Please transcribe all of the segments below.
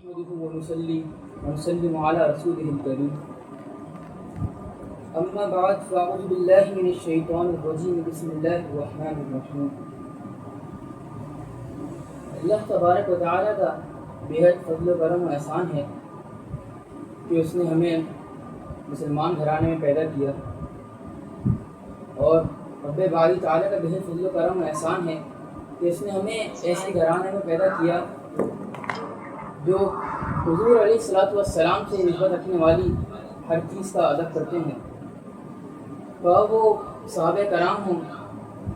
نحمده ونصلي ونسلم على رسوله الكريم أما بعد فأعوذ بالله من الشيطان الرجيم بسم الله الرحمن الرحيم۔ اللہ تبارک و تعالیٰ کا بےحد فضل و کرم و احسان ہے کہ اس نے ہمیں مسلمان گھرانے میں پیدا کیا، اور رب باری تعالیٰ کا بےحد فضل و کرم و احسان ہے کہ اس نے ہمیں ایسے گھرانے میں پیدا کیا جو حضور علیہ الصلوۃ والسلام سے نسبت رکھنے والی ہر چیز کا ادب کرتے ہیں، خواہ وہ صحابہ کرام ہوں،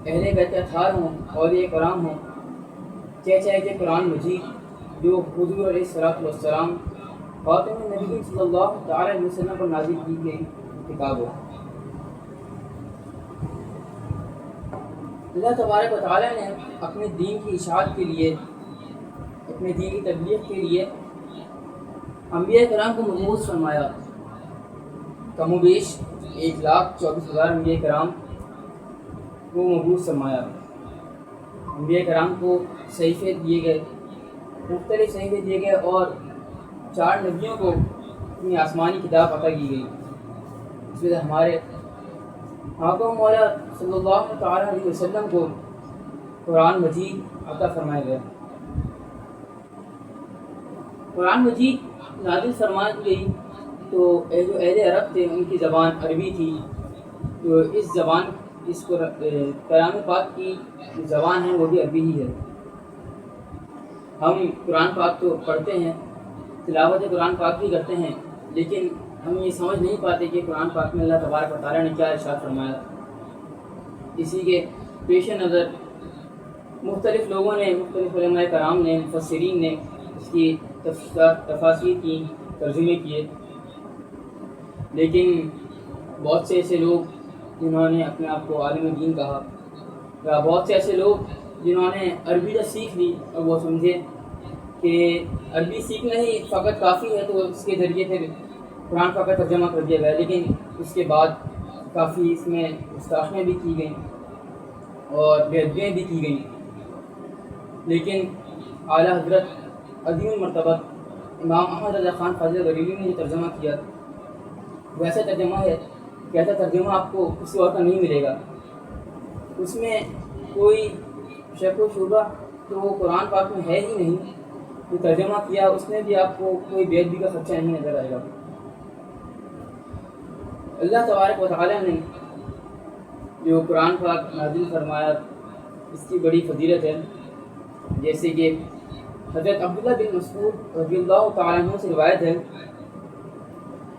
اہل بیت اطہار ہوں، اولیاء کرام ہوں، چاہے کہ قرآن مجید جو حضور علیہ الصلوۃ والسلام خاتم النبیین صلی اللہ تعالیٰ علیہ وسلم پر نازل کی گئی کتاب ہو۔ اللہ تبارک و تعالیٰ نے اپنے دین کی اشاعت کے لیے، اپنے دین کی تبلیغ کے لیے انبیاء کرام کو مبعوث فرمایا۔ کم و بیش 1,24,000 انبیاء کرام کو مبعوث فرمایا۔ انبیاء کرام کو صحیفے دیے گئے، مختلف صحیفے دیے گئے، اور 4 نبیوں کو اپنی آسمانی کتاب عطا کی گئی۔ اس میں ہمارے آقا مولا صلی اللہ تعالیٰ علیہ وسلم کو قرآن مجید عطا فرمایا گیا۔ قرآن مجید نازل فرمائی گئی تو جو اہل عرب تھے ان کی زبان عربی تھی، تو اس کلام پاک کی زبان ہے وہ بھی عربی ہی ہے۔ ہم قرآن پاک تو پڑھتے ہیں، تلاوت قرآن پاک بھی کرتے ہیں، لیکن ہم یہ سمجھ نہیں پاتے کہ قرآن پاک میں اللہ تبارک و تعالیٰ نے کیا ارشاد فرمایا۔ اسی کے پیش نظر مختلف لوگوں نے، مختلف علماء کرام نے، مفسرین نے اس کی تفاسیر کی، ترجمے کیے، لیکن بہت سے ایسے لوگ جنہوں نے اپنے آپ کو عالم دین کہا، یا بہت سے ایسے لوگ جنہوں نے عربی تو سیکھ لی اور وہ سمجھے کہ عربی سیکھنا ہی فقط کافی ہے، تو اس کے ذریعے پھر قرآن پاک کا ترجمہ کر دیا گیا، لیکن اس کے بعد کافی اس میں گستاخیاں بھی کی گئیں اور بے ادبیاں بھی کی گئیں۔ لیکن اعلیٰ حضرت عظیم المرتبہ امام احمد رضا خان فاضل بریلوی نے جو ترجمہ کیا، وہ ایسا ترجمہ ہے کہ ایسا ترجمہ آپ کو کسی اور کا نہیں ملے گا۔ اس میں کوئی شک و شبہ تو وہ قرآن پاک میں ہے ہی نہیں۔ جو ترجمہ کیا اس میں بھی آپ کو کوئی بے ادبی کا خدشہ نہیں نظر آئے گا۔ اللہ تبارک و تعالیٰ نے جو قرآن پاک نازل فرمایا اس کی بڑی فضیلت ہے، جیسے کہ حضرت عبداللہ بن مسعود رضی اللہ تعالیٰ عنہ سے روایت ہے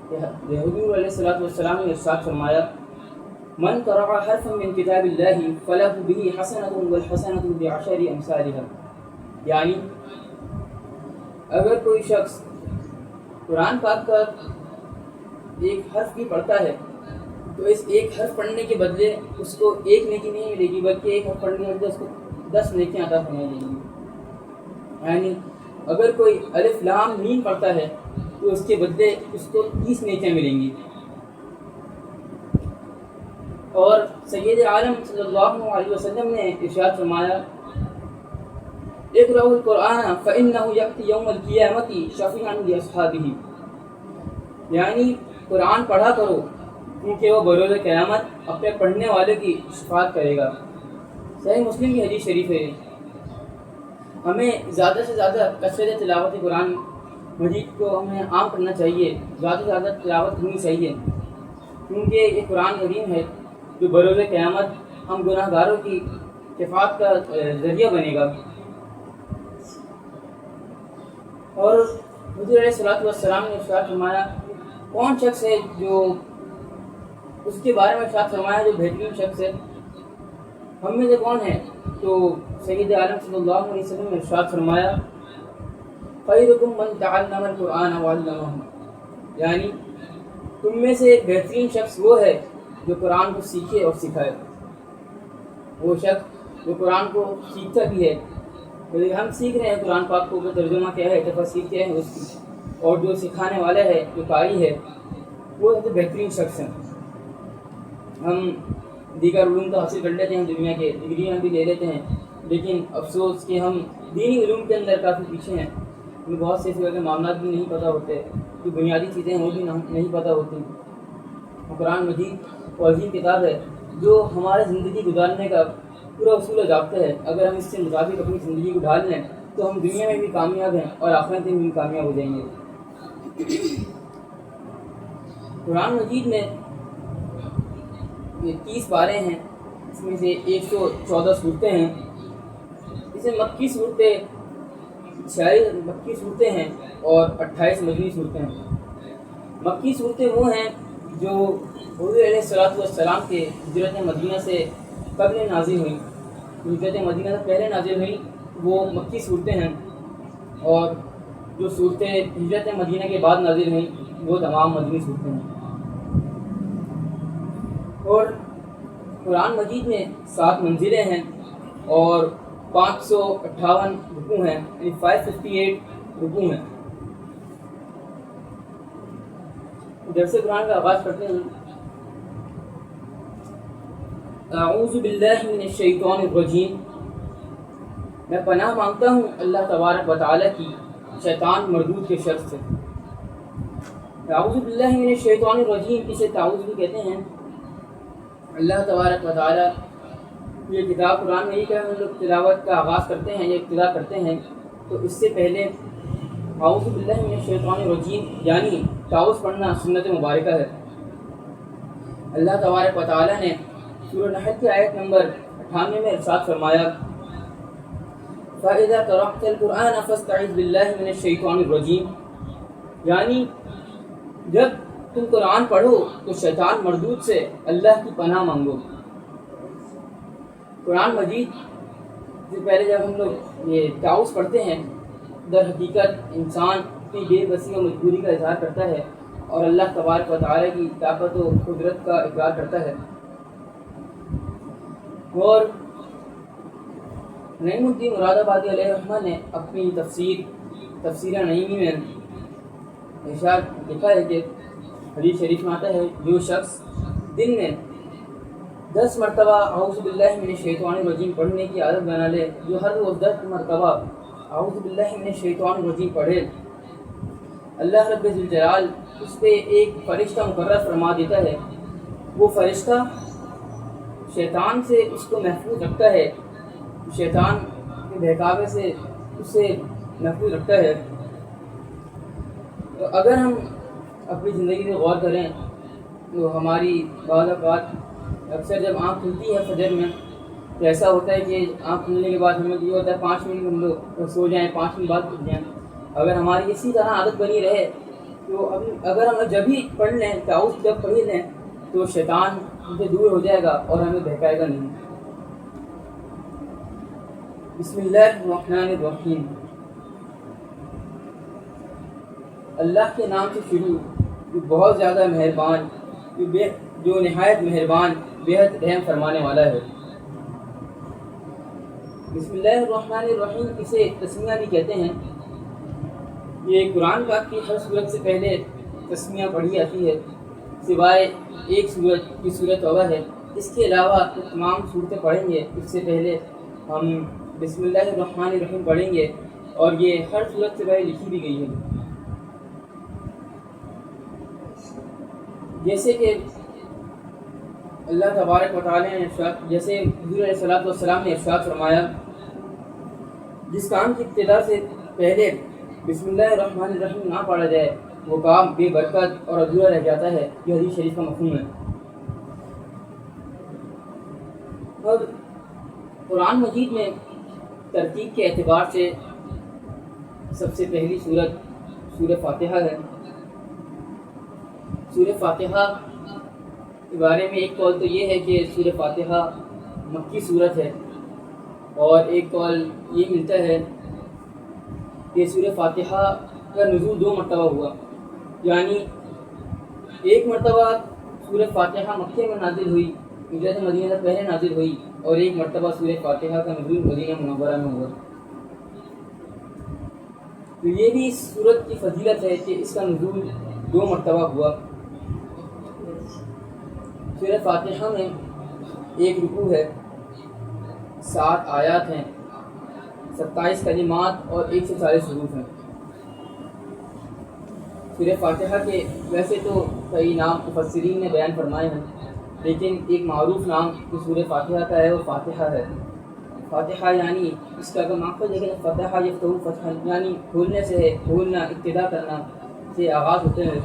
کہ حضور علیہ الصلوۃ والسلام نے ارشاد فرمایا، من قرأ حرفا من کتاب اللہ فلہ بہ حسنۃ والحسنۃ بعشر امثالها، یعنی اگر کوئی شخص قرآن پاک کا ایک حرف بھی پڑھتا ہے تو اس ایک حرف پڑھنے کے بدلے اس کو 1 نیکی نہیں ملے گی، بلکہ ایک حرف پڑھنے کے بدلے اس کو 10 نیکیاں عطا فرمائی جائیں گی۔ یعنی اگر کوئی الف لام میم پڑھتا ہے تو اس کے بدلے اس کو 30 نیکیاں ملیں گی۔ اور سید عالم صلی اللہ علیہ وسلم نے ارشاد فرمایا، اقرأوا القرآن فإنه يأتي يوم القيامة شفيعا لأصحابه، یعنی قرآن پڑھا کرو کیونکہ وہ بروز قیامت اپنے پڑھنے والے کی شفاعت کرے گا۔ صحیح مسلم کی حدیث شریف ہے۔ ہمیں زیادہ سے زیادہ کثرت تلاوت قرآن مجید کو ہمیں عام کرنا چاہیے، زیادہ سے زیادہ تلاوت کرنی چاہیے، کیونکہ یہ قرآن کریم ہے جو بروز قیامت ہم گناہ گاروں کی شفاعت کا ذریعہ بنے گا۔ اور حضور علیہ الصلوۃ والسلام نے ارشاد فرمایا، کون شخص ہے جو اس کے بارے میں ارشاد فرمایا جو بہترین شخص ہے، ہم میں سے کون ہے؟ تو سید عالم صلی اللہ علیہ وسلم نے ارشاد فرمایا، خیرکم من تعلم القرآن وعلمہ، یعنی تم میں سے بہترین شخص وہ ہے جو قرآن کو سیکھے اور سکھائے۔ وہ شخص جو قرآن کو سیکھتا بھی ہے، ہم سیکھ رہے ہیں قرآن پاک کو ترجمہ کیا ہے، تفسیر کیا ہے اس کی، اور جو سکھانے والا ہے، جو قاری ہے، وہ سب سے بہترین شخص ہیں۔ ہم دیگر علوم تو حاصل کر لیتے ہیں، دنیا کے ڈگریاں بھی لے لیتے ہیں، لیکن افسوس کہ ہم دینی علوم کے اندر کافی پیچھے ہیں۔ ہمیں بہت سے ایسے معاملات بھی نہیں پتہ ہوتے، جو بنیادی چیزیں ہیں وہ بھی نہیں پتہ ہوتی۔ قرآن مجید وہ عظیم کتاب ہے جو ہمارے زندگی گزارنے کا پورا اصول و ضابطہ ہے۔ اگر ہم اس سے مطابق اپنی زندگی کو ڈھال لیں تو ہم دنیا میں بھی کامیاب ہیں اور آخرت میں بھی کامیاب ہو جائیں گے۔ قرآن مجید میں یہ 30 پارے ہیں، اس میں سے 114 صورتیں ہیں۔ اسے مکی صورتیں 46 مکی صورتیں ہیں اور 28 مدنی صورتیں ہیں۔ مکی صورتیں وہ ہیں جو حضور علیہ السلام کے ہجرت مدینہ سے قبل نازل ہوئیں، ہجرت مدینہ سے پہلے نازل ہوئیں، وہ مکی صورتیں ہیں، اور جو صورتیں ہجرت مدینہ کے بعد نازل ہوئیں وہ تمام مدنی صورتیں ہیں۔ اور قرآن مجید میں 7 منزلیں ہیں اور 558 رکوع ہیں، یعنی 558 رکوع ہیں۔ درس قرآن کا آغاز کرتے ہیں۔ اعوذ باللہ من الشیطان الرجیم، میں پناہ مانگتا ہوں اللہ تبارک و تعالیٰ کی شیطان مردود کے شر سے۔ اعوذ باللہ من الشیطان الرجیم، اسے تعوذ بھی کہتے ہیں۔ اللہ تبارک و تعالیٰ یہ کتاب قرآن میں ہی کہ ہم لوگ تلاوت کا آغاز کرتے ہیں یا ابتدا کرتے ہیں تو اس سے پہلے اعوذ باللہ من الشیطان الرجیم یعنی تعوذ پڑھنا سنت مبارکہ ہے۔ اللہ تبارک و تعالیٰ نے سورہ نحل کی آیت نمبر 98 میں ارشاد فرمایا، فَإِذَا قَرَأْتَ الْقُرْآنَ فَاسْتَعِذْ بِاللَّهِ مِنَ الشَّيْطَانِ الرَّجِيمِ، یعنی جب تم قرآن پڑھو تو شیطان مردود سے اللہ کی پناہ مانگو۔ قرآن مجید سے پہلے جب ہم لوگ یہ تعوذ پڑھتے ہیں در حقیقت انسان اپنی بے بسی و مجبوری کا اظہار کرتا ہے اور اللہ تبارک و تعالیٰ کی طاقت و قدرت کا اقرار کرتا ہے۔ اور نعیم الدین مراد آبادی علیہ الرحمہ نے اپنی تفسیر نعیمی میں ارشاد لکھا ہے کہ حدیث شریف میں آتا ہے، جو شخص دن میں 10 مرتبہ اعوذ باللہ من الشیطان الرجیم پڑھنے کی عادت بنا لے، جو ہر روز 10 مرتبہ اعوذ باللہ من الشیطان الرجیم پڑھے، اللہ رب ذوالجلال اس پہ ایک فرشتہ مقرر فرما دیتا ہے۔ وہ فرشتہ شیطان سے اس کو محفوظ رکھتا ہے، شیطان کے بہکاوے سے اسے محفوظ رکھتا ہے۔ تو اگر ہم اپنی زندگی میں غور کریں تو ہماری بعض اوقات اکثر جب آنکھ کھلتی ہے فجر میں تو ایسا ہوتا ہے کہ آنکھ کھلنے کے بعد ہمیں یہ ہوتا ہے 5 منٹ ہم لوگ سو جائیں، 5 منٹ بعد اٹھ جائیں۔ اگر ہماری اسی طرح عادت بنی رہے تو اگر ہم جب ہی پڑھ لیں تعوذ جب پڑھ لیں تو شیطان ہم سے دور ہو جائے گا اور ہمیں بہکائے گا نہیں۔ بسم اللہ الرحمن الرحیم، اللہ کے نام سے شروع جو بہت زیادہ مہربان، جو نہایت مہربان بےحد رحم فرمانے والا ہے۔ بسم اللہ الرحمن الرحیم اسے تسمیہ بھی کہتے ہیں۔ یہ قرآن پاک کی ہر سورت سے پہلے تسمیہ پڑھی جاتی ہے سوائے ایک سورت کی سورت توبہ ہے۔ اس کے علاوہ جو تمام صورتیں پڑھیں گے اس سے پہلے ہم بسم اللہ الرحمن الرحیم پڑھیں گے، اور یہ ہر سورت سے پہلے لکھی بھی گئی ہے۔ جیسے کہ اللہ تبارک و تعالیٰ نے جیسے حضور علیہ السلام نے ارشاد فرمایا، جس کام کی ابتدا سے پہلے بسم اللہ الرحمن الرحیم نہ پڑھا جائے وہ کام بے برکت اور ادھورا رہ جاتا ہے۔ یہ حدیث شریف کا مفہوم ہے۔ اور قرآن مجید میں ترتیب کے اعتبار سے سب سے پہلی سورت سورہ فاتحہ ہے۔ سورہ فاتحہ کے بارے میں ایک قول تو یہ ہے کہ سورہ فاتحہ مکی سورت ہے، اور ایک قول یہ ملتا ہے کہ سورہ فاتحہ کا نزول 2 مرتبہ ہوا، یعنی ایک مرتبہ سورہ فاتحہ مکہ میں نازل ہوئی، ہجرت مدینہ سے پہلے نازل ہوئی، اور ایک مرتبہ سورہ فاتحہ کا نزول مدینہ منورہ میں ہوا۔ تو یہ بھی اس سورت کی فضیلت ہے کہ اس کا نزول 2 مرتبہ ہوا۔ سورہ فاتحہ میں ایک رکوع ہے، 7 آیات ہیں، 27 کلمات اور 140 حروف ہیں۔ سورہ فاتحہ کے ویسے تو کئی نام مفسرین نے بیان فرمائے ہیں، لیکن ایک معروف نام جو سورہ فاتحہ کا ہے وہ فاتحہ ہے۔ فاتحہ یعنی اس کا اگر مقصد ہے کہ فتح یفتح فتح یعنی کھولنے سے ہے، کھولنا، ابتدا کرنا سے آغاز ہوتے ہیں۔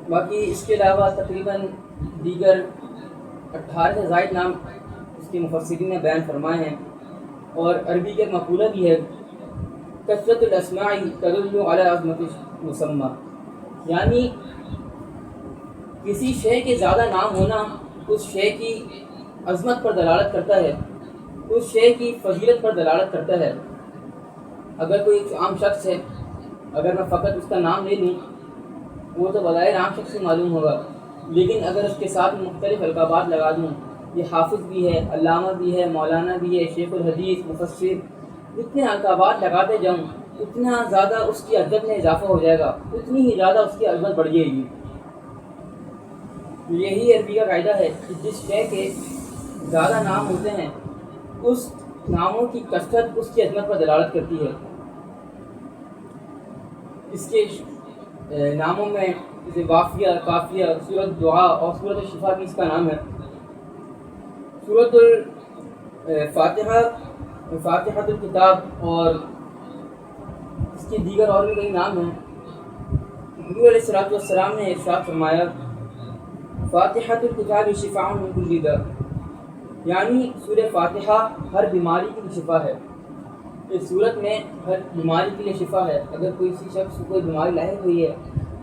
باقی اس کے علاوہ تقریباً دیگر 18 سے زائد نام اس کے مفسرین نے بیان فرمائے ہیں، اور عربی کا مقولہ بھی ہے کثرت الاسماء تدل علی عظمت المسمى، یعنی کسی شے کے زیادہ نام ہونا اس شے کی عظمت پر دلالت کرتا ہے، اس شے کی فضیلت پر دلالت کرتا ہے۔ اگر کوئی عام شخص ہے، اگر میں فقط اس کا نام لے لوں وہ تو بظاہر عام شخص سے معلوم ہوگا، لیکن اگر اس کے ساتھ مختلف القابات لگا دوں، یہ حافظ بھی ہے، علامہ بھی ہے، مولانا بھی ہے، شیخ الحدیث، مفسر، جتنے القابات لگاتے جاؤں اتنا زیادہ اس کی عزت میں اضافہ ہو جائے گا، اتنی ہی زیادہ اس کی عظمت بڑھ جائے گی۔ یہی عربی کا قاعدہ ہے کہ جس شے کے زیادہ نام ہوتے ہیں اس ناموں کی کثرت اس کی عظمت پر دلالت کرتی ہے۔ اس کے ناموں میں جیسے وافیہ، کافیہ، سورۃ دعا اور سورۃ الشفا بھی اس کا نام ہے۔ سورۃ الفاتحہ، فاتحۃ الکتاب اور اس کے دیگر اور بھی کئی نام ہیں۔ حضور علیہ الصلوۃ والسلام نے ارشاد فرمایا فاتحۃ الکتاب شفاء من کل داء، یعنی سورہ فاتحہ ہر بیماری کے لیے شفا ہے۔ اس صورت میں ہر بیماری کے لیے شفا ہے۔ اگر کوئی شخص کو کوئی بیماری لاحق ہوئی ہے،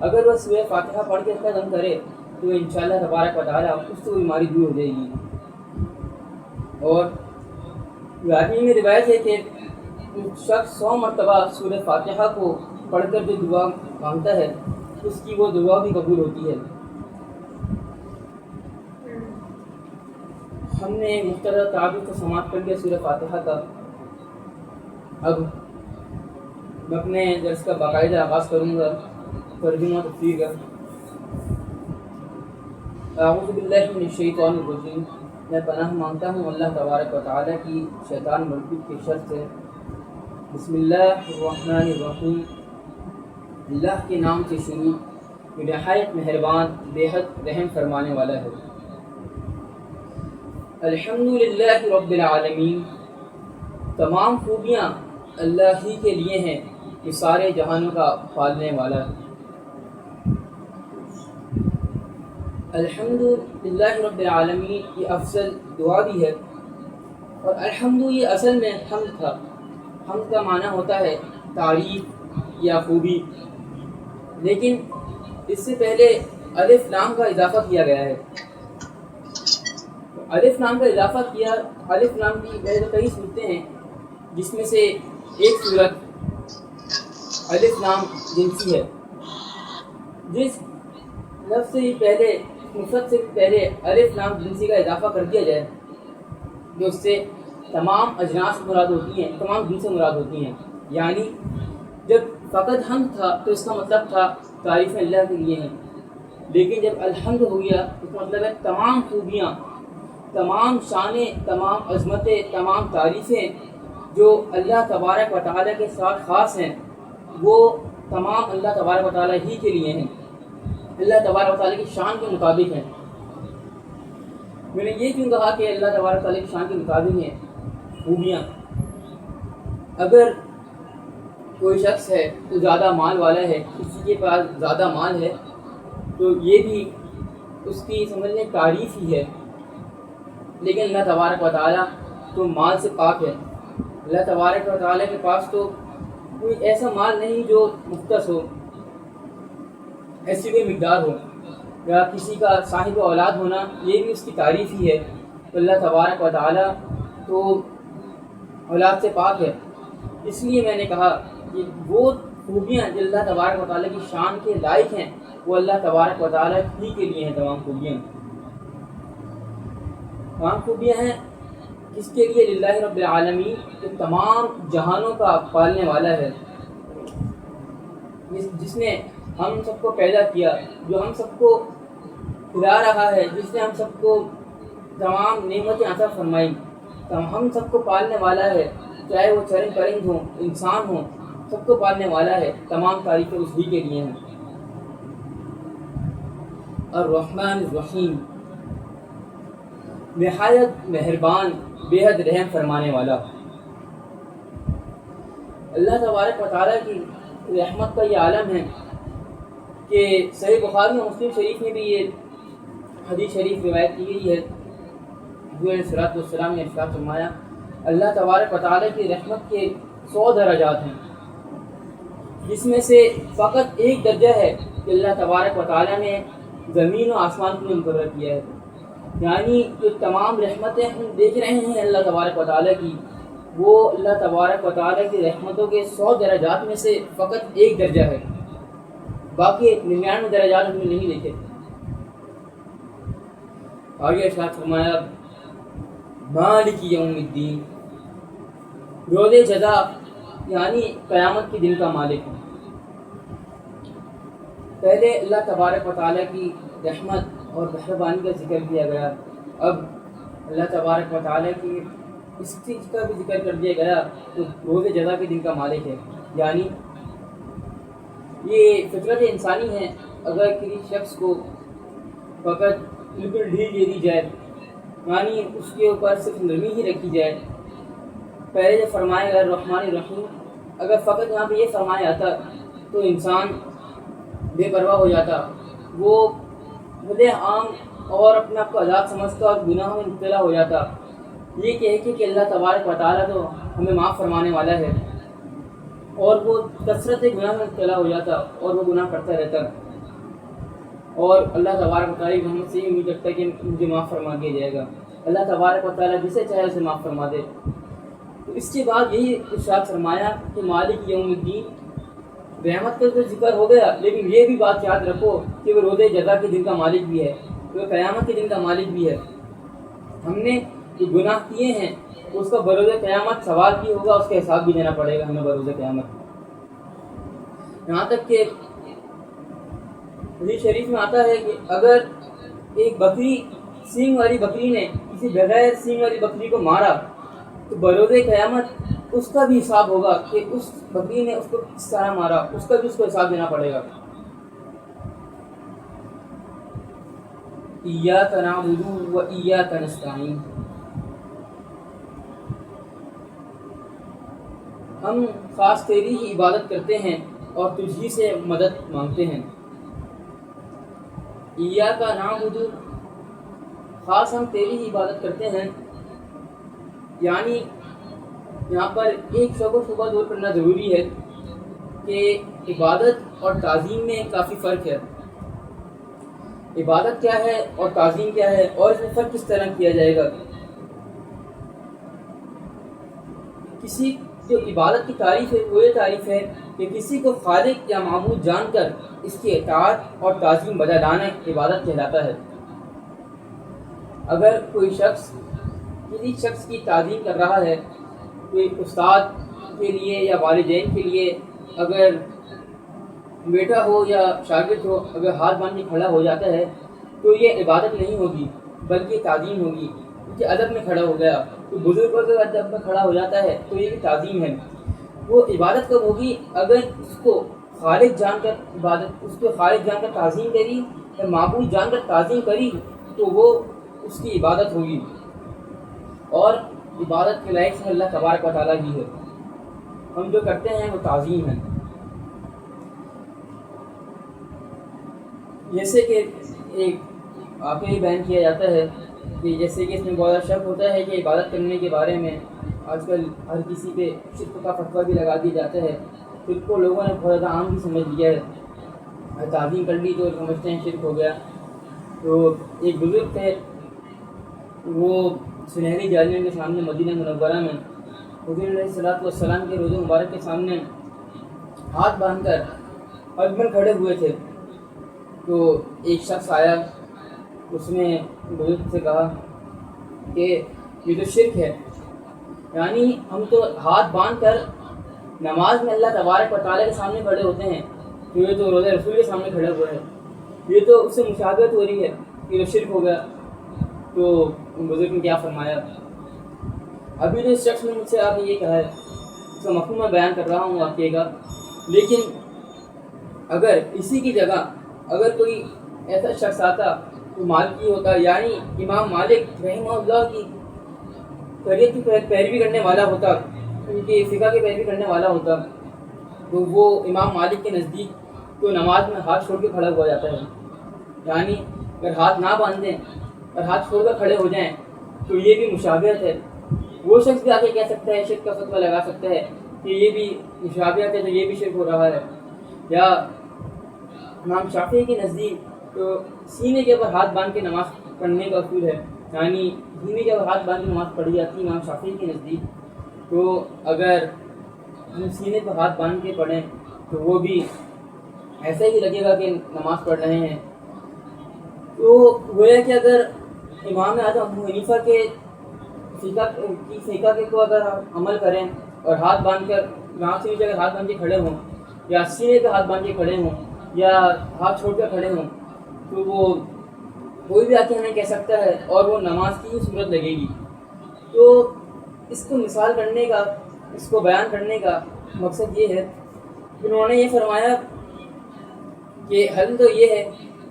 اگر وہ سورہ فاتحہ پڑھ کے اس کا دم کرے تو انشاءاللہ تبارک و تعالیٰ اس سے وہ بیماری دور ہو جائے گی۔ اور یادی میں روایت ہے کہ شخص 100 مرتبہ سورہ فاتحہ کو پڑھ کر جو دعا مانگتا ہے اس کی وہ دعا بھی قبول ہوتی ہے۔ ہم نے مختصر تعارف کو سماعت کر لیا سورہ فاتحہ کا۔ اب میں اپنے درس کا باقاعدہ آغاز کروں گا ترجمہ و تفسیر کا۔ اعوذ باللہ من الشیطان الرجیم، میں پناہ مانگتا ہوں اللہ تبارک و تعالیٰ کی شیطان مربوط کے شر سے۔ بسم اللہ الرحمن الرحیم، اللہ کے نام سے شروع جو نہایت مہربان بے حد رحم فرمانے والا ہے۔ الحمدللہ رب العالمین، تمام خوبیاں اللہ ہی کے لیے ہیں جو سارے جہانوں کا پالنے والا ہے۔ الحمدللہ رب العالمین یہ افضل دعا بھی ہے، اور الحمد یہ اصل میں حمد تھا۔ حمد کا معنی ہوتا ہے تعریف یا خوبی، لیکن اس سے پہلے الف لام کا اضافہ کیا گیا ہے۔ الف لام کا اضافہ کیا، الف لام کی ویسے کئی صورتیں ہیں جس میں سے ایک صورت الف لام جنسی ہے۔ جس لفظ سے پہلے مفرد سے پہلے الف لام جنسی کا اضافہ کر دیا جائے جو اس سے تمام اجناس مراد ہوتی ہیں، تمام جنسیں مراد ہوتی ہیں۔ یعنی جب فقط حمد تھا تو اس کا مطلب تھا تعریفیں اللہ کے لیے ہیں، لیکن جب الحمد ہو گیا اس کا مطلب ہے تمام خوبیاں، تمام شانیں، تمام عظمتیں، تمام تعریفیں جو اللہ تبارک و تعالیٰ کے ساتھ خاص ہیں وہ تمام اللہ تبارک و تعالیٰ ہی کے لیے ہیں، اللہ تبارک و تعالیٰ کی شان کے مطابق ہیں۔ میں نے یہ کیوں کہا کہ اللہ تبارک و تعالیٰ کی شان کے مطابق ہیں خوبیاں؟ اگر کوئی شخص ہے تو زیادہ مال والا ہے، کسی کے پاس زیادہ مال ہے، تو یہ بھی اس کی سمجھنے تعریف ہی ہے، لیکن اللہ تبارک و تعالیٰ تو مال سے پاک ہے۔ اللہ تبارک و تعالیٰ کے پاس تو کوئی ایسا مال نہیں جو مختص ہو، ایسی کوئی مقدار ہو، یا کسی کا صاحب اولاد ہونا یہ بھی اس کی تعریف ہی ہے۔ تو اللہ تبارک و تعالیٰ تو اولاد سے پاک ہے، اس لیے میں نے کہا کہ وہ خوبیاں جو اللہ تبارک و تعالیٰ کی شان کے لائق ہیں وہ اللہ تبارک و تعالیٰ ہی کے لیے ہیں۔ تمام خوبیاں ہیں کس کے لیے؟ للہ رب العالمین، جو تمام جہانوں کا پالنے والا ہے، جس نے ہم سب کو پیدا کیا، جو ہم سب کو کھلا رہا ہے، جس نے ہم سب کو تمام نعمتیں عطا فرمائی، ہم سب کو پالنے والا ہے، چاہے وہ چرند پرند ہوں، انسان ہوں، سب کو پالنے والا ہے، تمام تعریفیں اس ہی کے لیے ہیں۔ الرحمن الرحیم، نہایت مہربان، بے حد رحم فرمانے والا۔ اللہ تبارک و تعالیٰ کی رحمت کا یہ عالم ہے کہ صحیح بخاری اور مسلم شریف میں بھی یہ حدیث شریف روایت کی گئی ہے۔ حضور علیہ الصلوۃ والسلام نے ارشاد فرمایا، اللہ تبارک و تعالیٰ کی رحمت کے 100 درجات ہیں، جس میں سے فقط ایک درجہ ہے کہ اللہ تبارک و تعالیٰ نے زمین و آسمان کو مقرر کیا ہے۔ یعنی جو تمام رحمتیں ہم دیکھ رہے ہیں اللہ تبارک و تعالیٰ کی، وہ اللہ تبارک و تعالیٰ کی رحمتوں کے 100 درجات میں سے فقط ایک درجہ ہے، باقی 99 درجات ہم نے نہیں دیکھے۔ آگے ارشاد فرمایا، مالک یوم الدین، روز جزا یعنی قیامت کے دن کا مالک ہے۔ پہلے اللہ تبارک و تعالیٰ کی رحمت اور مہربانی کا ذکر کیا گیا، اب اللہ تبارک و تعالیٰ کی اس چیز کا بھی ذکر کر دیا گیا تو روز جزا کے دن کا مالک ہے۔ یعنی یہ فطرت انسانی ہے، اگر کسی شخص کو فقط بالکل ڈھیل دے دی جائے، یعنی اس کے اوپر صرف نرمی ہی رکھی جائے، پہلے جو فرمایا گیا الرحمن الرحیم، اگر فقط یہاں پہ یہ فرمایا جاتا تو انسان بے پرواہ ہو جاتا، وہ خود عام اور اپنے آپ کو آزاد سمجھتا اور گناہوں میں مبتلا ہو جاتا، یہ کہہ کہ اللہ تبارک و تعالیٰ تو ہمیں معاف فرمانے والا ہے، اور وہ کثرت گناہ میں مبتلا ہو جاتا اور وہ گناہ کرتا رہتا، اور اللہ تبارک و تعالیٰ ہم سے یہ امید رکھتا ہے کہ مجھے معاف فرما دیا جائے گا۔ اللہ تبارک و تعالیٰ جسے چاہے اسے معاف فرما دے۔ تو اس کے بعد یہی ارشاد فرمایا کہ مالک یوم الدین، رحمت کا تو ذکر ہو گیا، لیکن یہ بھی بات یاد رکھو کہ وہ روز جزا کے دن کا مالک بھی ہے، وہ قیامت کے دن کا مالک بھی ہے۔ ہم نے جو گناہ کیے ہیں اس کا بروز قیامت سوال بھی ہوگا، اس کا حساب بھی دینا پڑے گا ہمیں بروز قیامت۔ یہاں تک کہ حدیث شریف میں آتا ہے کہ اگر ایک بکری، سینگ والی بکری نے کسی بغیر سینگ والی بکری کو مارا تو بروز قیامت اس کا بھی حساب ہوگا کہ اس بکری نے اس کو کس طرح مارا، اس کا بھی اس کو حساب دینا پڑے گا۔ ایاک نعبد و ایاک نستعین، ہم خاص تیری ہی عبادت کرتے ہیں اور تجھ ہی سے مدد مانگتے ہیں۔ ایاک نعبد، خاص ہم تیری ہی عبادت کرتے ہیں، یعنی یہاں پر ایک شعبہ دور کرنا ضروری ہے کہ عبادت اور تعظیم میں کافی فرق ہے۔ عبادت کیا ہے اور تعظیم کیا ہے، اور اس میں فرق کس طرح کیا جائے گا۔ کسی جو عبادت کی تعریف ہے وہ یہ تعریف ہے کہ کسی کو خالق یا معبود جان کر اس کی اطاعت اور تعظیم بجا لانا عبادت کہلاتا ہے۔ اگر کوئی شخص کسی شخص کی تعظیم کر رہا ہے، کوئی استاد کے لیے یا والدین کے لیے اگر بیٹا ہو یا شاگرد ہو، اگر ہاتھ باندھ کے کھڑا ہو جاتا ہے تو یہ عبادت نہیں ہوگی بلکہ تعظیم ہوگی، کیونکہ ادب میں کھڑا ہو گیا۔ تو بزرگ اگر ادب میں کھڑا ہو جاتا ہے تو یہ بھی تعظیم ہے۔ وہ عبادت کب ہوگی؟ اگر اس کو خالق جان کر عبادت، اس کو خالق جان کر تعظیم کری یا معبود جان کر تعظیم کری تو وہ اس کی عبادت ہوگی، اور عبادت کے لائق سے اللہ تبارک و تعالیٰ کی ہے۔ ہم جو کرتے ہیں وہ تعظیم ہے۔ جیسے کہ ایک آپ ہی بیان کیا جاتا ہے کہ جیسے کہ اس میں بہت شک ہوتا ہے کہ عبادت کرنے کے بارے میں آج کل ہر کسی پہ شرک کا فتویٰ بھی لگا دیا جاتا ہے۔ شرک کو لوگوں نے بہت زیادہ عام بھی سمجھ لیا ہے، تعظیم کر لی تو سمجھتے ہیں شرک ہو گیا۔ تو ایک بزرگ تھے، وہ سنہری جالیوں کے سامنے مدینہ منورہ میں حضور علیہ الصلوۃ والسلام کے روضہ مبارک کے سامنے ہاتھ باندھ کر اکبر کھڑے ہوئے تھے۔ تو ایک شخص آیا، اس نے بزرگ سے کہا کہ یہ تو شرک ہے، یعنی ہم تو ہاتھ باندھ کر نماز میں اللہ تبارک و تعالیٰ کے سامنے کھڑے ہوتے ہیں، تو یہ تو روضہ رسول کے سامنے کھڑے ہوئے ہیں، یہ تو اس سے مشابہت ہو رہی ہے، یہ تو شرک ہو گیا۔ تو بزرگ نے کیا فرمایا، ابھی تو اس شخص نے مجھ سے آ کے یہ کہا ہے اس کا مفہوم میں بیان کر رہا ہوں واقعے کا، لیکن اگر اسی کی جگہ اگر کوئی ایسا شخص آتا تو مالکی ہوتا، یعنی امام مالک رحمہ اللہ کی شریعت کی پیروی کرنے والا ہوتا، ان کی فقہ کی پیروی کرنے والا ہوتا، تو وہ امام مالک کے نزدیک تو نماز میں ہاتھ چھوڑ کے کھڑا ہوا جاتا ہے، یعنی اگر ہاتھ نہ باندھیں اور ہاتھ چھوڑ کر کھڑے ہو جائیں تو یہ بھی مشابہت ہے۔ وہ شخص بھی آ کے کہہ سکتا ہے، شرک کا فتویٰ لگا سکتا ہے کہ یہ بھی مشابہت ہے تو یہ بھی شرک ہو رہا ہے۔ یا امام شافعی کے نزدیک تو سینے کے اوپر ہاتھ باندھ کے نماز پڑھنے کا اصول ہے، یعنی سینے کے اوپر ہاتھ باندھ کے نماز پڑھی جاتی ہے امام شافعی کے نزدیک، تو اگر ہم سینے پر ہاتھ باندھ کے پڑھیں تو وہ بھی ایسا ہی لگے گا کہ نماز پڑھ رہے ہیں۔ تو گویا کہ اگر امام اعظم ابو حنیفہ کے فقہ کے کو اگر ہم عمل کریں اور ہاتھ باندھ کر یہاں سے نیچے اگر ہاتھ باندھ کے کھڑے ہوں یا سینے پہ ہاتھ باندھ کے کھڑے ہوں یا ہاتھ چھوڑ کر کھڑے ہوں تو وہ کوئی بھی آ کے ہمیں کہہ سکتا ہے اور وہ نماز کی ہی صورت لگے گی۔ تو اس کو مثال کرنے کا، اس کو بیان کرنے کا مقصد یہ ہے کہ انہوں نے یہ فرمایا کہ حل تو یہ ہے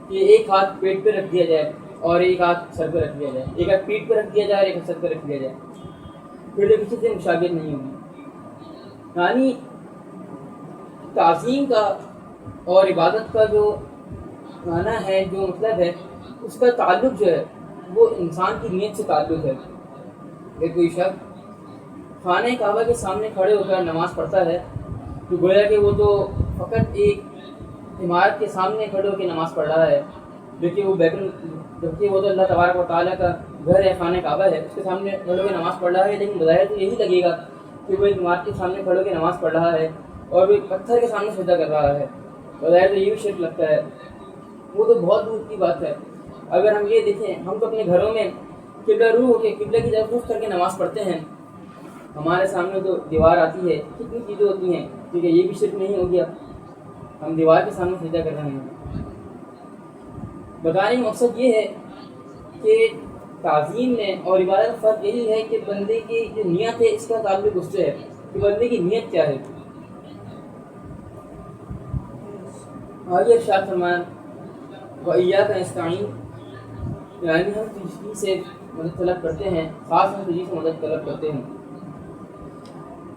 کہ ایک ہاتھ پیٹ پہ رکھ دیا جائے اور ایک ہاتھ سر پہ رکھ دیا جائے، ایک ہاتھ پیٹ پہ رکھ دیا جائے اور ایک ہاتھ سر پہ رکھ دیا جائے، پھر تو کسی سے مشابہت نہیں ہوگی۔ یعنی تعظیم کا اور عبادت کا جو معنی ہے، جو مطلب ہے، اس کا تعلق جو ہے وہ انسان کی نیت سے تعلق ہے۔ کہ کوئی شخص خانہ کعبہ کے سامنے کھڑے ہو کر نماز پڑھتا ہے تو گویا کہ وہ تو فقط ایک عمارت کے سامنے کھڑے ہو کے نماز پڑھ رہا ہے، جبکہ وہ تو اللہ تبارک و تعالیٰ کا گھر ہے، خانہ کعبہ ہے، اس کے سامنے کھڑے ہو کے نماز پڑھ رہا ہے، لیکن بظاہر تو یہی لگے گا کہ وہ ایک عمارت کے سامنے کھڑے ہو کے نماز پڑھ رہا ہے اور وہ ایک پتھر کے سامنے سجدہ کر رہا ہے، بظاہر تو یہ بھی شرک لگتا ہے۔ وہ تو بہت دور کی بات ہے۔ اگر ہم یہ دیکھیں، ہم تو اپنے گھروں میں قبلہ روح ہو کے قبلہ کی طرف رخ کر کے نماز پڑھتے ہیں، ہمارے سامنے تو دیوار آتی ہے، کتنی چیزیں ہوتی ہیں، کیونکہ یہ بھی شرک نہیں ہو گیا، ہم دیوار کے سامنے سجدہ کر رہے ہیں۔ بتانے کا مقصد یہ ہے کہ تعظیم میں اور عبادت کا فرق یہی ہے کہ بندے کی جو نیت ہے اس کا تعلق اس سے ہے کہ بندے کی نیت کیا ہے۔ آگے ارشاد فرمایا وَإِيَّاكَ نَسْتَعِينُ، یعنی ہم تجھی سے مدد طلب کرتے ہیں، خاص ہم تجھی سے مدد طلب کرتے ہیں۔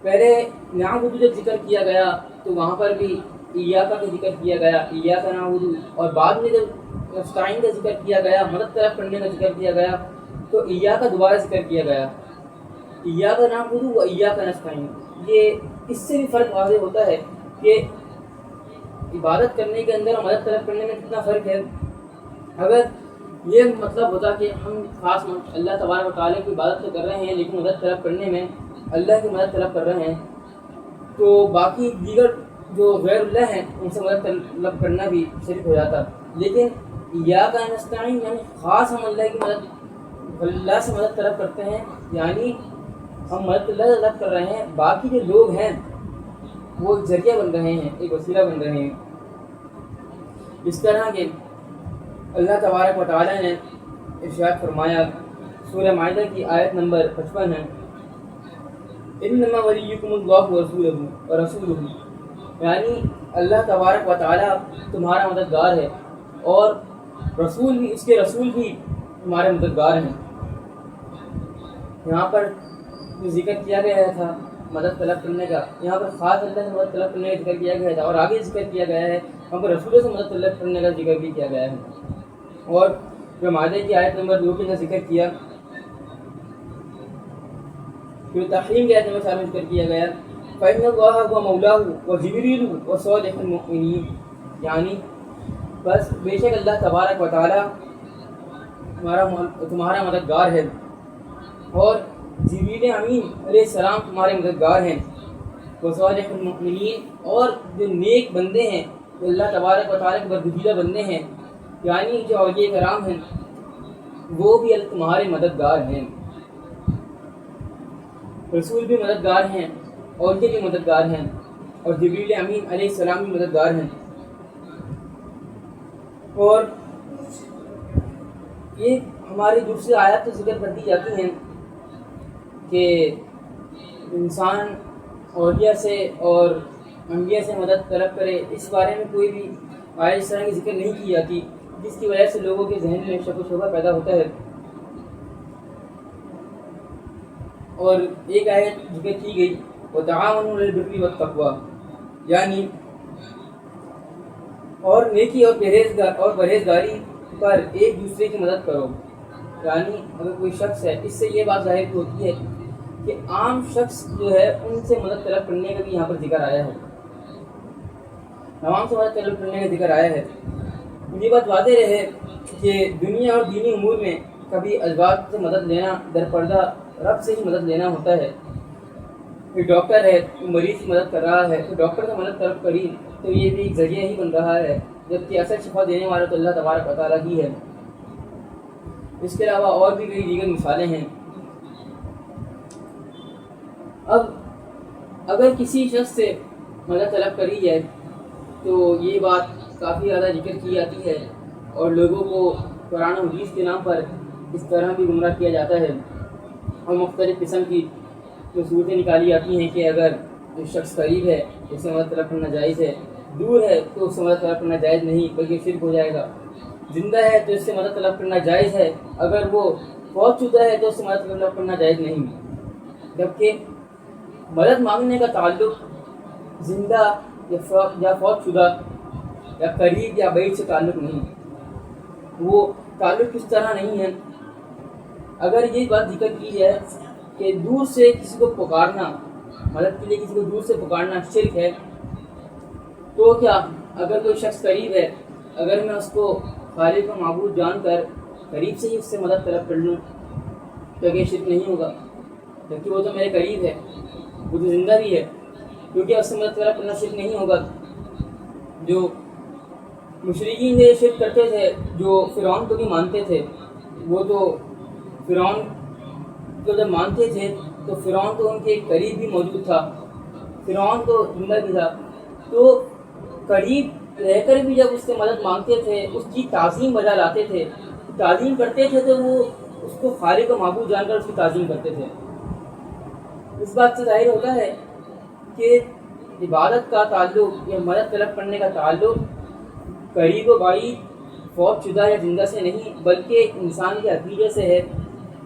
پہلے نعبد جب ذکر کیا گیا تو وہاں پر بھی ایاکا کا ذکر کیا گیا، ایاکا نعبد، اور بعد میں جب نستعین کا ذکر کیا گیا، مدد طلب کرنے کا ذکر کیا گیا تو ایاکا دوبارہ ذکر کیا گیا، ایاکا نعبد و ایاکا نستعین۔ یہ اس سے بھی فرق واضح ہوتا ہے کہ عبادت کرنے کے اندر اور مدد طلب کرنے میں کتنا فرق ہے۔ اگر یہ مطلب ہوتا کہ ہم خاص اللہ تبارک و تعالیٰ کی عبادت تو کر رہے ہیں لیکن مدد طلب کرنے میں اللہ کی مدد طلب کر رہے ہیں، تو باقی دیگر جو غیر اللہ ہیں ان سے مدد طلب کرنا بھی شرک ہو جاتا۔ لیکن ایاکا نستعین یعنی خاص ہم اللہ سے مدد طلب کرتے ہیں، یعنی ہم مدد اللہ طلب کر رہے ہیں، باقی جو لوگ ہیں وہ ایک ذریعہ بن رہے ہیں، ایک وسیلہ بن رہے ہیں۔ اس طرح کے اللہ تبارک و تعالیٰ نے ارشاد فرمایا، سورہ مائدہ کی آیت نمبر 55 ہے، انما ولیکم اللہ ورسولہ، یعنی اللہ تبارک و تعالیٰ تمہارا مددگار ہے اور رسول بھی، اس کے رسول بھی تمہارے مددگار ہیں۔ یہاں پر جو ذکر کیا گیا تھا مدد طلب کرنے کا، یہاں پر خاص اللہ سے مدد طلب کرنے کا ذکر کیا گیا تھا، اور آگے ذکر کیا گیا ہے وہاں پر رسولوں سے مدد طلب کرنے کا ذکر بھی کیا گیا ہے۔ اور جو مائدہ کی آیت نمبر 2 کے ذکر کیا، جو تحریم کی آیت نمبر 4 میں ذکر کیا گیا، فَإِنَّ اللَّهَ هُوَ مَوْلَاهُ وَجِبْرِيلُ وَصَالِحُ الْمُؤْمِنِينَ، یعنی بس بے شک اللہ تبارک و تعالیٰ تمہارا مددگار ہے اور جبریل امین علیہ السلام تمہارے مددگار ہیں، وصالح المؤمنین، اور جو نیک بندے ہیں، جو اللہ تبارک و تعالیٰ کے برگزیدہ بندے ہیں، یعنی جو اولیاء کرام ہیں، وہ بھی تمہارے مددگار ہیں۔ رسول بھی مددگار ہیں، اولیاء بھی مددگار ہیں، اور جبریل امین علیہ السلام بھی مددگار ہیں۔ اور یہ ہماری دوسری آیات تو ذکر کر دی جاتی ہیں کہ انسان اولیاء سے اور انبیاء سے مدد طلب کرے، اس بارے میں کوئی بھی آیت اس طرح کی ذکر نہیں کی جاتی، جس کی وجہ سے لوگوں کے ذہن میں شک و شبہ پیدا ہوتا ہے۔ اور ایک آیت ذکر کی گئی وَتَعَاوَنُوا عَلَى الْبِرِّ وَالتَّقْوَىٰ، یعنی اور نیکی اور پرہیزگاری پر ایک دوسرے کی مدد کرو۔ یعنی اگر کوئی شخص ہے، اس سے یہ بات ظاہر ہوتی ہے کہ عام شخص جو ہے ان سے مدد طلب کرنے کا بھی یہاں پر ذکر آیا ہے، عوام سے مدد طلب کرنے کا ذکر آیا ہے۔ یہ بات واضح رہے کہ دنیا اور دینی امور میں کبھی ازواج سے مدد لینا در پردہ رب سے ہی مدد لینا ہوتا ہے۔ کوئی ڈاکٹر ہے، کوئی مریض کی مدد کر رہا ہے، تو ڈاکٹر سے مدد طلب کری تو یہ بھی ایک ذریعہ ہی بن رہا ہے، جبکہ اصل شفا دینے والا تو اللہ تبارک و تعالیٰ ہی ہے۔ اس کے علاوہ اور بھی کئی دیگر مثالیں ہیں۔ اب اگر کسی شخص سے مدد طلب کری جائے تو یہ بات کافی زیادہ ذکر کی جاتی ہے، اور لوگوں کو قرآن و حدیث کے نام پر اس طرح بھی گمراہ کیا جاتا ہے، اور مختلف قسم کی جو صورتیں نکالی جاتی ہیں کہ اگر جو شخص قریب ہے اس سے مدد طلب کرنا جائز ہے، دور ہے تو اس سے مدد طلب کرنا جائز نہیں بلکہ شرک ہو جائے گا، زندہ ہے تو اس سے مدد طلب کرنا جائز ہے، اگر وہ فوت شدہ ہے تو اس سے مدد طلب کرنا جائز نہیں۔ جبکہ مدد مانگنے کا تعلق زندہ یا فوت شدہ یا قریب یا بعید سے تعلق نہیں، وہ تعلق کس طرح نہیں ہے۔ اگر یہ بات ذکر کی جائے کہ دور سے کسی کو پکارنا، مدد کے لیے کسی کو دور سے پکارنا شرک ہے، تو کیا اگر کوئی شخص قریب ہے، اگر میں اس کو خالق و معبود جان کر قریب سے ہی اس سے مدد طلب کر لوں تو یہ شرک نہیں ہوگا؟ جبکہ وہ تو میرے قریب ہے، وہ تو زندہ بھی ہے، کیونکہ اس سے مدد طلب کرنا شرک نہیں ہوگا۔ جو مشرکین یہ شرک کرتے تھے، جو فرعون کو بھی مانتے تھے، وہ تو فرعون کو جب مانتے تھے تو فرعون تو ان کے قریب بھی موجود تھا، فرعون تو زندہ بھی تھا، تو قریب رہ کر بھی جب اس سے مدد مانگتے تھے، اس کی تعظیم بجا لاتے تھے، تعظیم کرتے تھے، تو وہ اس کو خالق و معبود جان کر اس کی تعظیم کرتے تھے۔ اس بات سے ظاہر ہوتا ہے کہ عبادت کا تعلق یا مدد طلب کرنے کا تعلق قریب و بعید، فوت شدہ یا زندہ سے نہیں، بلکہ انسان کے عقیدے سے ہے،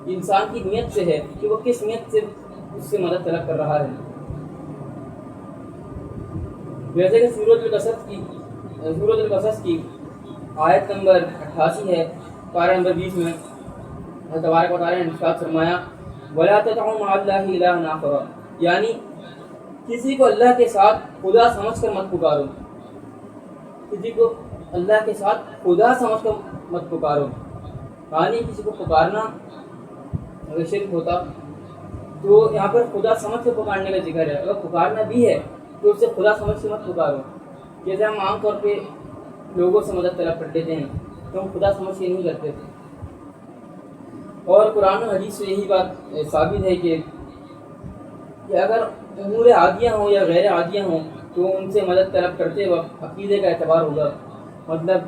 انسان کی نیت سے ہے کہ وہ کس نیت سے اس سے مدد طلب کر رہا ہے۔ جیسے کہ سورۃ القصص کی آیت نمبر 88 ہے، پارہ نمبر 20 میں اللہ تبارک و تعالیٰ نے ارشاد فرمایا وَلَا تَدْعُوا مَعَ اللَّهِ إِلَٰهًا آخَرَ، یعنی کسی کو اللہ کے ساتھ خدا سمجھ کر مت پکارو، کسی کو اللہ کے ساتھ خدا سمجھ کر مت پکارو، یعنی کسی کو پکارنا اگر شرک ہوتا تو یہاں پر خدا سمجھ کے پکارنے کا ذکر ہے، اگر پکارنا بھی ہے تو اسے خدا سمجھ کے مت پکارو، جیسے ہم عام طور پہ لوگوں سے مدد طلب کر لیتے ہیں تو ہم خدا سمجھ کے نہیں کرتے تھے۔ اور قرآن و حدیث سے یہی بات ثابت ہے کہ اگر امور عادیہ ہوں یا غیر عادیہ ہوں تو ان سے مدد طلب کرتے وقت عقیدے کا اعتبار ہوگا، مطلب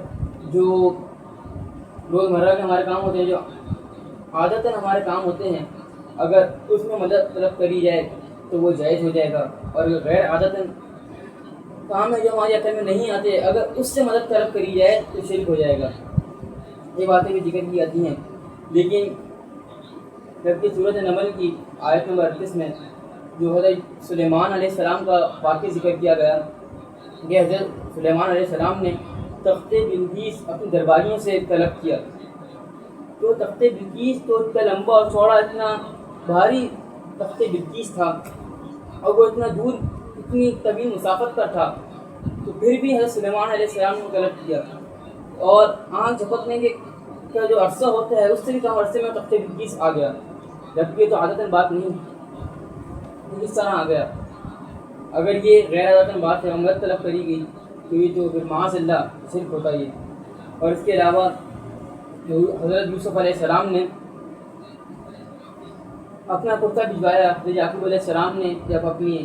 جو روزمرہ کے ہمارے کام ہوتے ہیں، جو عادتاً ہمارے کام ہوتے ہیں، اگر اس میں مدد طلب کری جائے تو وہ جائز ہو جائے گا، اور غیر عادتاً کام ہے جو ہماری عقل میں نہیں آتے، اگر اس سے مدد طلب کری جائے تو شرک ہو جائے گا۔ یہ باتیں بھی ذکر کی جاتی ہیں، لیکن جبکہ سورۃ نمل کی آیت نمبر 38 میں جو حضرت سلیمان علیہ السلام کا واقعہ ذکر کیا گیا کہ حضرت سلیمان علیہ السلام نے تخت بلقیس اپنی درباریوں سے طلب کیا، تو تخت بلقیس تو اتنا لمبا اور چوڑا، اتنا بھاری تخت بلقیس تھا، اور وہ اتنا دور، اتنی طویل مسافت پر تھا، تو پھر بھی حضرت سلیمان علیہ السلام نے طلب کیا، اور آنکھ جھپکنے کے کا جو عرصہ ہوتا ہے اس سے بھی کم عرصے میں تخت بلقیس آ گیا، جبکہ یہ تو عادتاً بات نہیں، اس طرح آ گیا۔ اگر یہ غیر عادتاً بات ہے، مدد طلب کری گئی تو یہ تو پھر معاذ اللہ شرک ہوتا ہے۔ اور اس کے علاوہ جو حضرت یوسف علیہ السلام نے اپنا کرتا بھجوایا، حضرت یعقوب علیہ السلام نے جب اپنی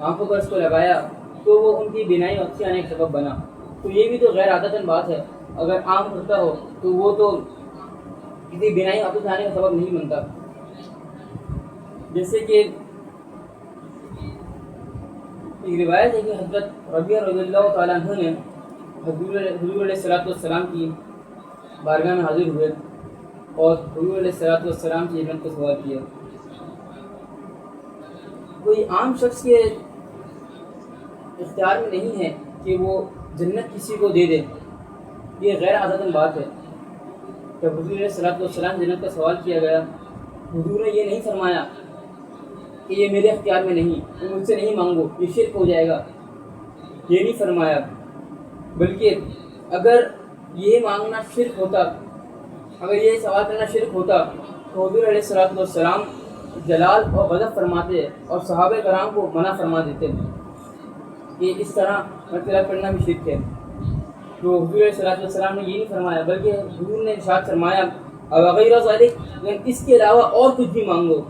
آنکھوں پر اس کو لگایا تو وہ ان کی بینائی اچھی آنے کا سبب بنا، تو یہ بھی تو غیر عادتاً بات ہے، اگر عام کرتا ہو تو وہ تو کسی بینائی واپس آنے کا سبب نہیں بنتا۔ جیسے کہ ایک روایت ہے کہ حضرت ربیعہ رضی اللہ تعالیٰ عنہ نے حضور علیہ السلام کی بارگاہ میں حاضر ہوئے اور حضور علیہ السلام کی جنت کو سوال کیا۔ کوئی عام شخص کے اختیار میں نہیں ہے کہ وہ جنت کسی کو دے دے، یہ غیر عادتاً بات ہے۔ جب حضور علیہ السلام جنت کا سوال کیا گیا، حضور نے یہ نہیں فرمایا کہ یہ میرے اختیار میں نہیں، تم مجھ سے نہیں مانگو، یہ شرک ہو جائے گا، یہ نہیں فرمایا، بلکہ اگر یہ مانگنا شرک ہوتا، اگر یہ سوال کرنا شرک ہوتا تو حضور علیہ السلام جلال اور غضب فرماتے اور صحابہ کرام کو منع فرما دیتے کہ اس طرح مطلب کرنا بھی شرک ہے۔ تو حضور علیہ السلام نے یہ نہیں فرمایا، بلکہ حضور نے ارشاد فرمایا غیر ذالک، اس کے علاوہ اور کچھ بھی مانگو،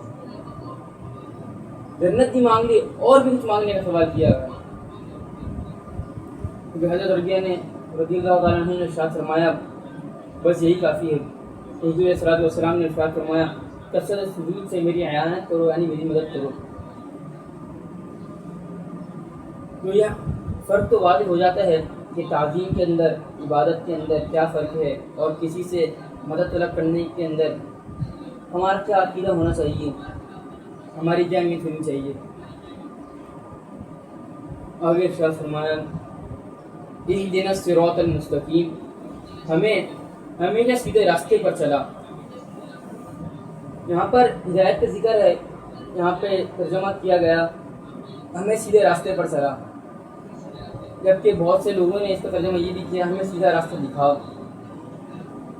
جنت بھی مانگ لی اور بھی کچھ مانگنے کا سوال کیا گیا۔ حضرت ربیعہ نے رضی اللہ تعالیٰ عنہ نے ارشاد فرمایا بس یہی کافی ہے۔ حضور علیہ السلام نے ارشاد فرمایا کثرت سجود سے میری اعانت کرو، یعنی میری مدد کرو۔ تو یہ فرق تو واضح ہو جاتا ہے کہ تعظیم کے اندر، عبادت کے اندر کیا فرق ہے، اور کسی سے مدد طلب کرنے کے اندر ہمارا کیا عقیدہ ہونا چاہیے، ہماری کیا نیت ہونی چاہیے۔ آگے ارشاد فرمایا اہدنا الصراط المستقیم، ہمیں ہمیشہ سیدھے راستے پر چلا۔ یہاں پر ہدایت کا ذکر ہے، یہاں پہ ترجمہ کیا گیا ہمیں سیدھے راستے پر چلا، جبکہ بہت سے لوگوں نے اس کا ترجمہ یہ بھی کیا ہمیں سیدھا راستہ دکھاؤ۔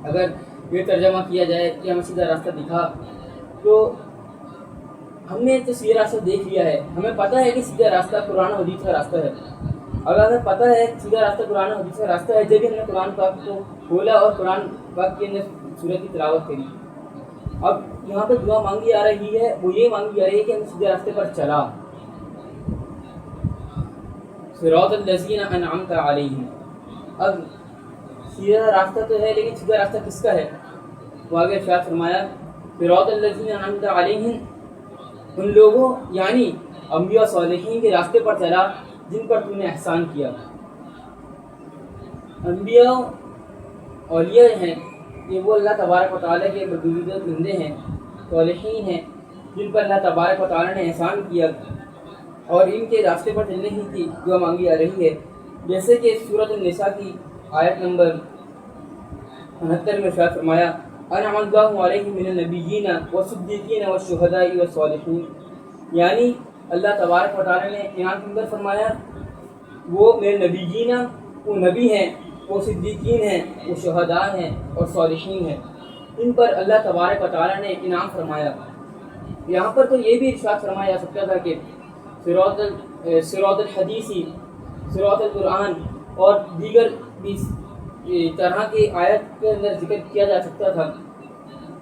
اگر یہ ترجمہ کیا جائے کہ ہمیں سیدھا راستہ دکھا، تو ہم نے تو سیدھا راستہ دیکھ لیا ہے، ہمیں پتہ ہے کہ سیدھا راستہ قرآن و حدیث کا راستہ ہے۔ اگر ہمیں پتہ ہے سیدھا راستہ قرآن و حدیث کا راستہ ہے، جب ہم نے قرآن پاک کو کھولا اور قرآن پاک کے اندر سورت کی تلاوت کری۔ اب یہاں پہ دعا مانگی آ رہی ہے، وہ یہ مانگی جا رہی ہے کہ ہم سیدھے راستے پر چلا۔ صراط الذین انعمت علیہم، اب سیدھا راستہ تو ہے لیکن سیدھا راستہ کس کا ہے؟ وہ آگے ارشاد فرمایا صراط الذین انعمت علیہم، ان لوگوں یعنی انبیاء صالحین کے راستے پر چلا جن پر تو نے احسان کیا۔ انبیاء اولیاء ہیں، یہ وہ اللہ تبارک و تعالیٰ کے برگزیدہ بندے ہیں، صالحین ہیں جن پر اللہ تبارک و تعالیٰ نے احسان کیا، اور ان کے راستے پر چلنے ہی کی دعا مانگی آ رہی ہے۔ جیسے کہ سورۃ النساء کی آیت نمبر 69 میں ارشاد فرمایا انعم اللہ علیہم من النبیین والصدیقین والشہداء والصالحین، یعنی اللہ تبارک و تعالیٰ نے یہاں کے اندر فرمایا وہ میرے نبیین، وہ نبی ہیں، وہ صدیقین ہیں، وہ شہداء ہیں اور صالحین ہیں، ان پر اللہ تبارک و تعالیٰ نے انعام فرمایا۔ یہاں پر تو یہ بھی ارشاد فرمایا جا سکتا تھا کہ صراط الحدیثی، صراط القرآن اور دیگر بھی طرح کی آیت کے اندر ذکر کیا جا سکتا تھا،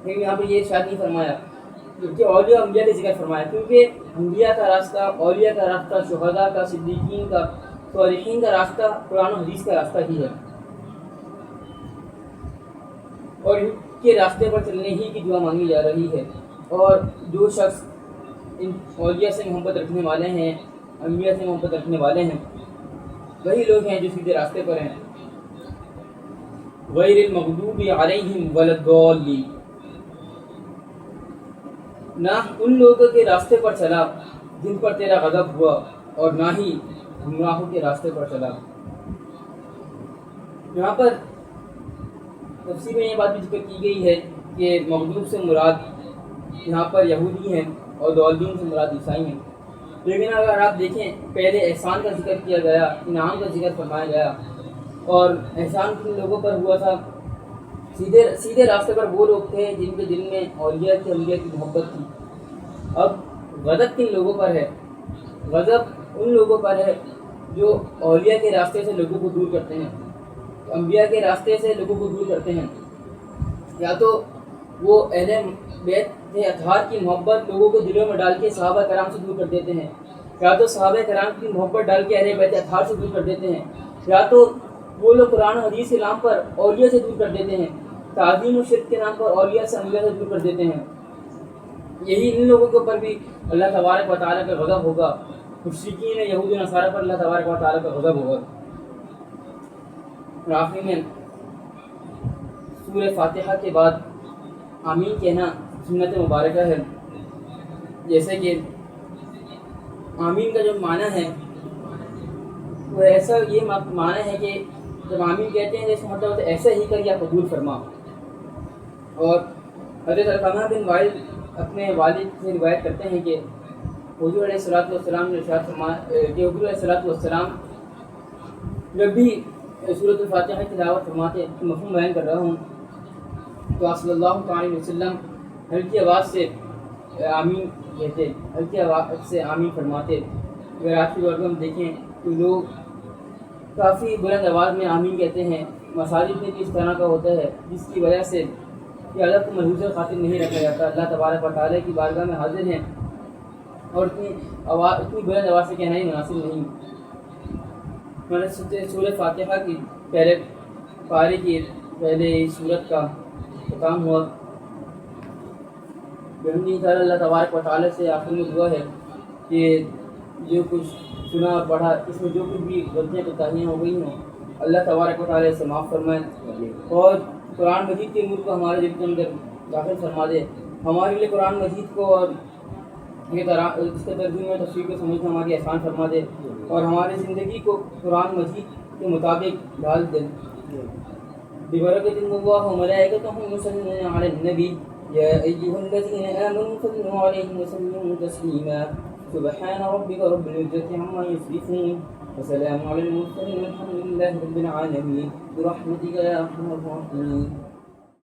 لیکن یہاں پہ یہ ارشاد نہیں فرمایا، کیونکہ اولیاء انبیاء کا ذکر فرمایا، کیونکہ انبیاء کا راستہ، اولیاء کا راستہ، شہداء کا، صدیقین کا، صالحین کا راستہ قرآن و حدیث کا راستہ ہی ہے، اور ان کے راستے پر چلنے ہی کی دعا مانگی جا رہی ہے۔ اور جو شخص ان اولیاء سے محبت رکھنے والے ہیں، انبیاء سے محبت رکھنے والے ہیں، وہی لوگ ہیں جو سیدھے راستے پر ہیں۔ غیر المغضوب علیہم ولا الضالین، نہ ان لوگوں کے راستے پر چلا جن پر تیرا غضب ہوا، اور نہ ہی گمراہوں کے راستے پر چلا۔ یہاں پر تفسیر میں یہ بات بھی ذکر کی گئی ہے کہ مغضوب سے مراد یہاں پر یہودی ہیں اور ضالین سے مراد عیسائی ہیں، لیکن اگر آپ دیکھیں پہلے احسان کا ذکر کیا گیا، انعام کا ذکر فرمایا گیا، اور احسان کن لوگوں پر ہوا تھا؟ سیدھے راستے پر وہ لوگ تھے جن کے دل میں اولیاء کی انبیاء کی محبت تھی۔ اب غضب کن لوگوں پر ہے؟ غضب ان لوگوں پر ہے جو اولیاء کے راستے سے لوگوں کو دور کرتے ہیں، انبیاء کے راستے سے لوگوں کو دور کرتے ہیں، یا تو وہ اہل بیت اطہار کی محبت لوگوں کے دلوں میں ڈال کے صحابہ کرام سے دور کر دیتے ہیں، یا تو صحابہ کرام کی محبت ڈال کے اہل بیت اطہار سے دور کر دیتے ہیں، یا تو وہ لوگ قرآن و حدیث کے نام پر اولیاء سے دور کر دیتے ہیں، تعظیم و شرک کے نام پر اولیاء سے انبیاء سے دور کر دیتے ہیں۔ یہی ان لوگوں کے اوپر بھی اللہ تبارک و تعالیٰ کا غضب ہوگا، مشرکین یہود و نصارہ پر اللہ تبارک و تعالیٰ کا غضب ہوا. اور آخری میں سورہ فاتحہ کے بعد آمین کہنا سنت مبارکہ ہے. جیسے کہ آمین کا جو معنی ہے وہ ایسا یہ معنی ہے کہ جب آمین کہتے ہیں جیسے مطلب ہوتا ہے ایسا ہی کر یا قبول فرما. اور حضرت علقمہ بن وائل اپنے والد سے روایت کرتے ہیں کہ حضور علیہ الصلوۃ والسلام نے ارشاد فرمایا کہ حضور علیہ الصلوۃ والسلام جب بھی سورۃ الفاتحہ کی تلاوت فرماتے، مفہوم بیان کر رہا ہوں، تو آپ صلی اللہ علیہ وسلم ہلکی آواز سے آمین کہتے، ہلکی آواز سے آمین فرماتے. اگر آج کے دور میں ہم دیکھیں تو لوگ کافی بلند آواز میں آمین کہتے ہیں. مساجد میں بھی اس طرح کا ہوتا ہے، جس کی وجہ سے یہ ادب کو ملحوظ خاطر نہیں رکھا جاتا. اللہ تبارک و تعالیٰ کی بارگاہ میں حاضر ہیں اور اتنی بلند آواز سے کہنا ہی مناسب نہیں. سورۃ فاتحہ کی پہلے پارے کی پہلے سورت کا ختم ہوا. اللہ تبارک و تعالیٰ سے آخر میں دعا ہے کہ جو کچھ سنا اور پڑھا اس میں جو کچھ بھی غلطیاں کوتاہیاں ہو گئی ہوں اللہ تبارک و تعالیٰ سے معاف فرمائیں اور قرآن مجید کے نور کو ہمارے دل کے اندر داخل فرما دے. ہمارے لیے قرآن مجید کو اور اس کے ترجمے اور تفسیر کو سمجھنا ہماری آسان فرما دے اور ہماری زندگی کو قرآن مجید کے مطابق ڈال دے. ببرکۃ اللہ وملائکتہ یصلون علی النبی یا ایھا الذین آمنوا صلوا علیہ وسلموا تسلیما. سبحان ربک رب العزة عما یصفون وسلام علی المرسلین والحمد للہ رب العالمین برحمتک یا ارحم الراحمین.